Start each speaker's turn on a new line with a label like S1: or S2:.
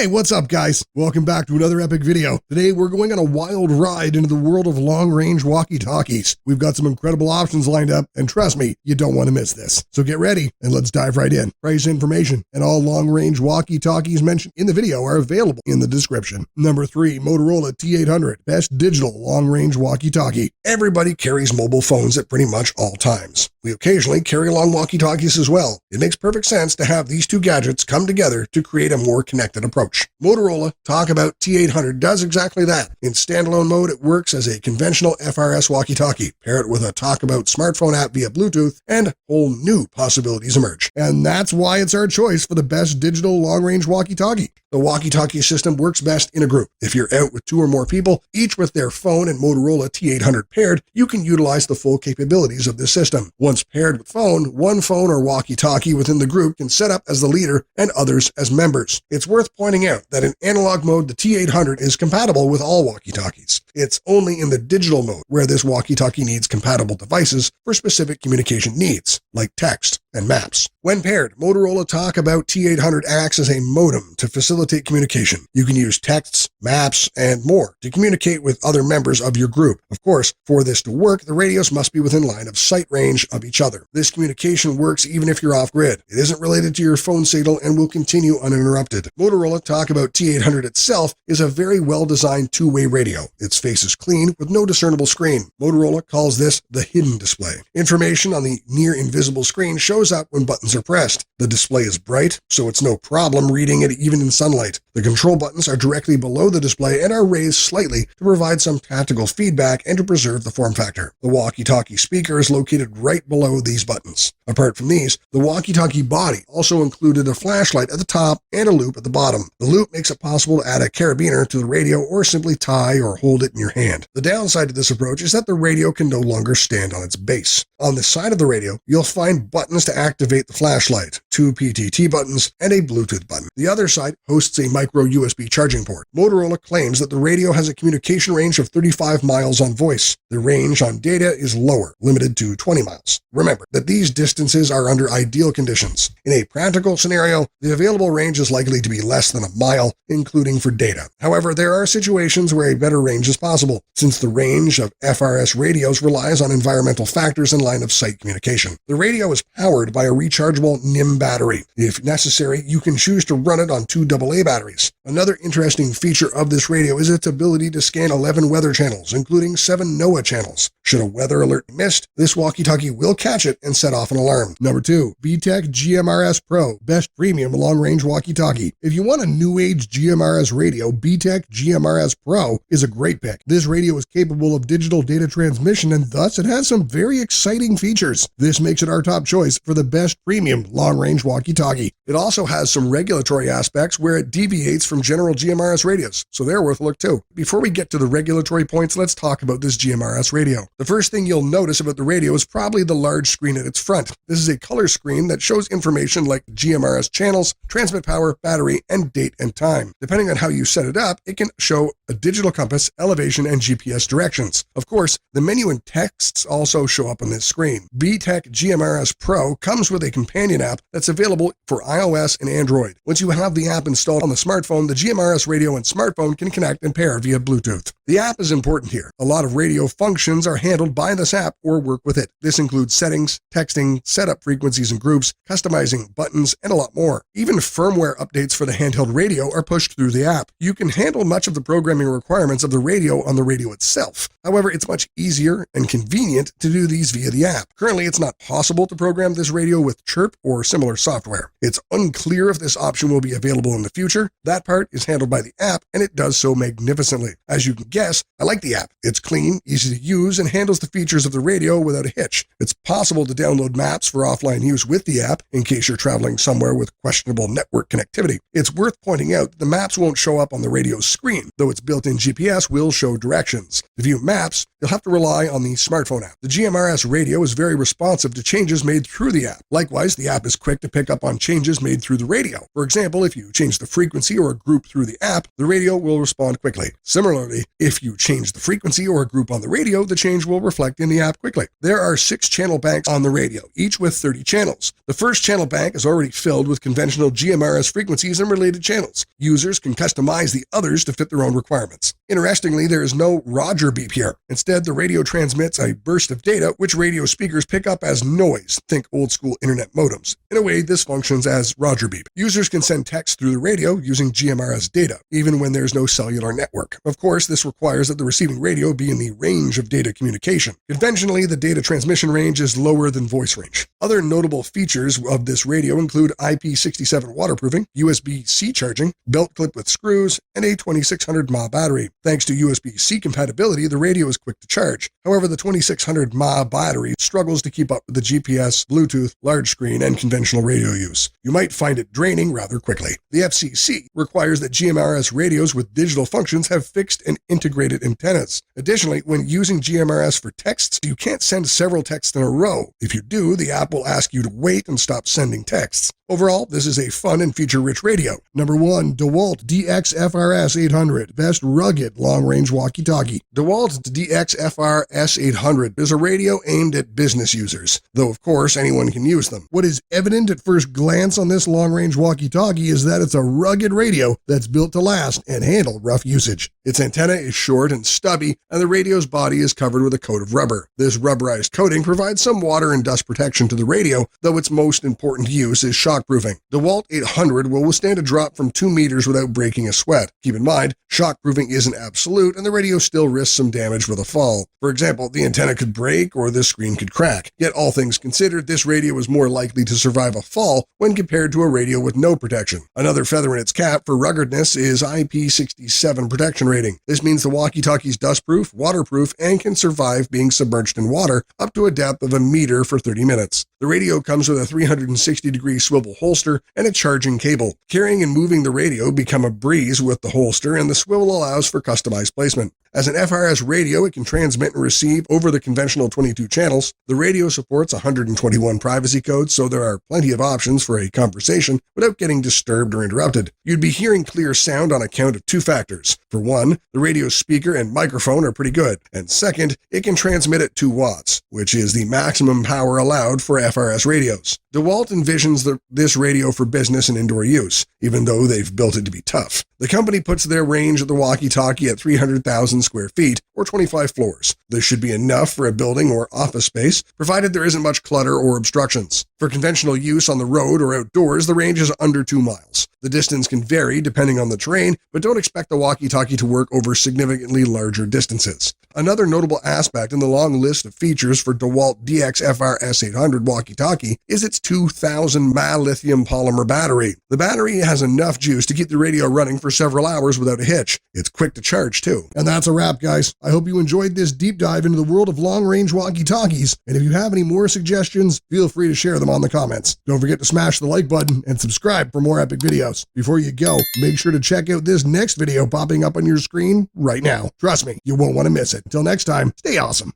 S1: Hey, what's up, guys? Welcome back to another epic video. Today, we're going on a wild ride into the world of long-range walkie-talkies. We've got some incredible options lined up, and trust me, you don't want to miss this. So get ready, and let's dive right in. Price information and all long-range walkie-talkies mentioned in the video are available in the description. Number 3, Motorola T800, best digital long-range walkie-talkie. Everybody carries mobile phones at pretty much all times. We occasionally carry along walkie-talkies as well. It makes perfect sense to have these two gadgets come together to create a more connected approach. Motorola Talkabout T800 does exactly that. In standalone mode, it works as a conventional FRS walkie-talkie. Pair it with a Talkabout smartphone app via Bluetooth, and whole new possibilities emerge. And that's why it's our choice for the best digital long-range walkie-talkie. The walkie-talkie system works best in a group. If you're out with 2 or more people, each with their phone and Motorola T800 paired, you can utilize the full capabilities of this system. Once paired with phone, one phone or walkie-talkie within the group can set up as the leader and others as members. It's worth pointing out that in analog mode, the T800 is compatible with all walkie-talkies. It's only in the digital mode where this walkie-talkie needs compatible devices for specific communication needs, like text and maps. When paired, Motorola Talkabout T800 acts as a modem to facilitate communication. You can use texts, maps, and more to communicate with other members of your group. Of course, for this to work, the radios must be within line of sight range of each other. This communication works even if you're off-grid. It isn't related to your phone signal and will continue uninterrupted. Motorola Talkabout T800 itself is a very well-designed two-way radio. Its face is clean with no discernible screen. Motorola calls this the hidden display. Information on the near-invisible screen shows up when buttons are pressed. The display is bright, so it's no problem reading it even in sunlight. The control buttons are directly below the display and are raised slightly to provide some tactical feedback and to preserve the form factor. The walkie-talkie speaker is located right below these buttons. Apart from these, the walkie-talkie body also included a flashlight at the top and a loop at the bottom. The loop makes it possible to add a carabiner to the radio or simply tie or hold it in your hand. The downside to this approach is that the radio can no longer stand on its base. On the side of the radio, you'll find buttons to activate the flashlight, 2 PTT buttons, and a Bluetooth button. The other side hosts a micro USB charging port. Motorola claims that the radio has a communication range of 35 miles on voice. The range on data is lower, limited to 20 miles. Remember that these distances are under ideal conditions. In a practical scenario, the available range is likely to be less than a mile, including for data. However, there are situations where a better range is possible, since the range of FRS radios relies on environmental factors and line-of-sight communication. The radio is powered by a rechargeable NIM battery. If necessary, you can choose to run it on 2 AA batteries. Another interesting feature of this radio is its ability to scan 11 weather channels, including 7 NOAA channels. Should a weather alert be missed, this walkie-talkie will catch it and set off an alarm. Number 2, BTECH GMRS Pro, best premium long-range walkie-talkie. If you want a new-age GMRS radio, BTECH GMRS Pro is a great pick. This radio is capable of digital data transmission, and thus it has some very exciting features. This makes it our top choice for the best premium long-range walkie-talkie. It also has some regulatory aspects where it deviates from general GMRS radios, so they're worth a look too. Before we get to the regulatory points, let's talk about this GMRS radio. The first thing you'll notice about the radio is probably the large screen at its front. This is a color screen that shows information like GMRS channels, transmit power, battery, and date and time. Depending on how you set it up, it can show a digital compass, elevation, and GPS directions. Of course, the menu and texts also show up on this screen. BTECH GMRS Pro comes with a companion app that's available for iOS and Android. Once you have the app installed on the smartphone, the GMRS radio and smartphone can connect and pair via Bluetooth. The app is important here. A lot of radio functions are handled by this app or work with it. This includes settings, texting, setup frequencies and groups, customizing buttons, and a lot more. Even firmware updates for the handheld radio are pushed through the app. You can handle much of the programming requirements of the radio on the radio itself. However, it's much easier and convenient to do these via the app. Currently, it's not possible to program this radio with Chirp or similar software. It's unclear if this option will be available in the future. That part is handled by the app, and it does so magnificently. As you can guess, I like the app. It's clean, easy to use, and handles the features of the radio without a hitch. It's possible to download maps for offline use with the app in case you're traveling somewhere with questionable network connectivity. It's worth pointing out that the maps won't show up on the radio's screen, though its built-in GPS will show directions. To view maps, you'll have to rely on the smartphone app. The GMRS radio is very responsive to changes made through the app. Likewise, the app is quick to pick up on changes changes made through the radio. For example, if you change the frequency or a group through the app, the radio will respond quickly. Similarly, if you change the frequency or a group on the radio, the change will reflect in the app quickly. There are 6 channel banks on the radio, each with 30 channels. The first channel bank is already filled with conventional GMRS frequencies and related channels. Users can customize the others to fit their own requirements. Interestingly, there is no Roger beep here. Instead, the radio transmits a burst of data which radio speakers pick up as noise. Think old school internet modems. In a way, this functions as Roger beep. Users can send text through the radio using GMRS data, even when there's no cellular network. Of course, this requires that the receiving radio be in the range of data communication. Conventionally, the data transmission range is lower than voice range. Other notable features of this radio include IP67 waterproofing, USB-C charging, belt clip with screws, and a 2600 mAh battery. Thanks to USB-C compatibility, the radio is quick to charge. However, the 2600 mAh battery struggles to keep up with the GPS, Bluetooth, large screen, and conventional radio use. You might find it draining rather quickly. The FCC requires that GMRS radios with digital functions have fixed and integrated antennas. Additionally, when using GMRS for texts, you can't send several texts in a row. If you do, the app will ask you to wait and stop sending texts. Overall, this is a fun and feature-rich radio. Number 1, DeWalt DXFR800, best rugged long-range walkie-talkie. DeWalt DXFR800 is a radio aimed at business users, though of course anyone can use them. What is evident at first glance on this long-range walkie-talkie is that it's a rugged radio that's built to last and handle rough usage. Its antenna is short and stubby, and the radio's body is covered with a coat of rubber. This rubberized coating provides some water and dust protection to the radio, though its most important use is shockproofing. DeWalt 800 will withstand a drop from 2 meters without breaking a sweat. Keep in mind, shockproofing isn't absolute, and the radio still risks some damage with a fall. For example, the antenna could break or the screen could crack. Yet all things considered, this radio is more likely to survive a fall when compared to a radio with no protection. Another feather in its cap for ruggedness is IP67 protection rating. This means the walkie-talkie is dustproof, waterproof, and can survive being submerged in water up to a depth of 1 meter for 30 minutes. The radio comes with a 360-degree swivel holster and a charging cable. Carrying and moving the radio become a breeze with the holster, and the swivel allows for customized placement. As an FRS radio, it can transmit and receive over the conventional 22 channels. The radio supports 121 privacy codes, so there are plenty of options for a conversation without getting disturbed or interrupted. You'd be hearing clear sound on account of 2 factors. For one, the radio's speaker and microphone are pretty good. And second, it can transmit at 2 watts, which is the maximum power allowed for FRS radios. DeWalt envisions this radio for business and indoor use, even though they've built it to be tough. The company puts their range of the walkie-talkie at 300,000 square feet, or 25 floors. This should be enough for a building or office space, provided there isn't much clutter or obstructions. For conventional use on the road or outdoors, the range is under 2 miles. The distance can vary depending on the terrain, but don't expect the walkie-talkie to work over significantly larger distances. Another notable aspect in the long list of features for DeWalt DXFR800 walkie-talkie is its 2000 mAh lithium polymer battery. The battery has enough juice to keep the radio running for several hours without a hitch. It's quick to charge too. And that's a wrap, guys. I hope you enjoyed this deep dive into the world of long-range walkie-talkies, and if you have any more suggestions, feel free to share them on the comments. Don't forget to smash the like button and subscribe for more epic videos. Before you go, make sure to check out this next video popping up on your screen right now. Trust me, you won't want to miss it. Until next time, stay awesome.